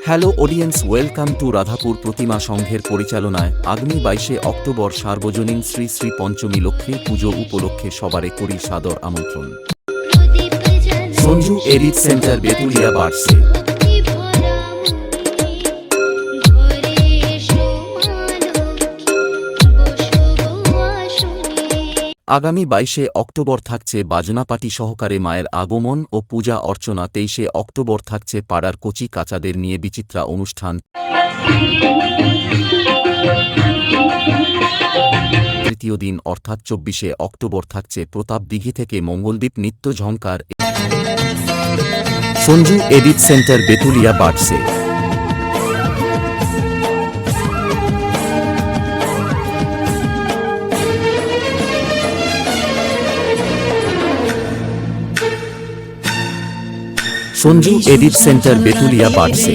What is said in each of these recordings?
Hello audience, welcome to Radhapur Pratima সংঘের পরিচালনায় আগামী 22শে অক্টোবর সার্বজনীন শ্রী শ্রী পঞ্চমী লক্ষ্মী পুজো উপলক্ষে সবারে করি সাদর আমন্ত্রণ। সঞ্জু এডিট সেন্টার বেতুলিয়া বাড়ছে। আগামী 22শে অক্টোবর থাকছে বাজনাপাটি সহকারে মায়ের আগমন ও পূজা অর্চনা। 23শে অক্টোবর থাকছে পাড়ার কচি কাচাদের নিয়ে বিচিত্রা অনুষ্ঠান। তৃতীয় দিন অর্থাৎ 24শে অক্টোবর থাকছে প্রতাপ দিঘি থেকে মঙ্গলদ্বীপ নৃত্য ঝঙ্কার। সঞ্জু এডিট সেন্টার বেতুলিয়া বাড়ছে। সঞ্জু এডিট সেন্টার বেতুলিয়া বাড়ছে।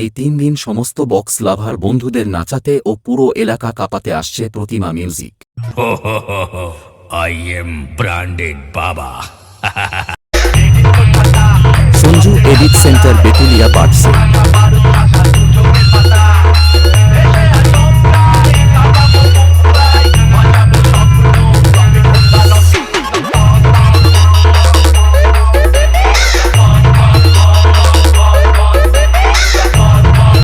এই 3 দিন সমস্ত বক্স লাভার বন্ধুদের নাচাতে ও পুরো এলাকা কাঁপাতে আসছে Pratima music. I am branded Baba. Sanju edit centre Betulia বাড়ছে।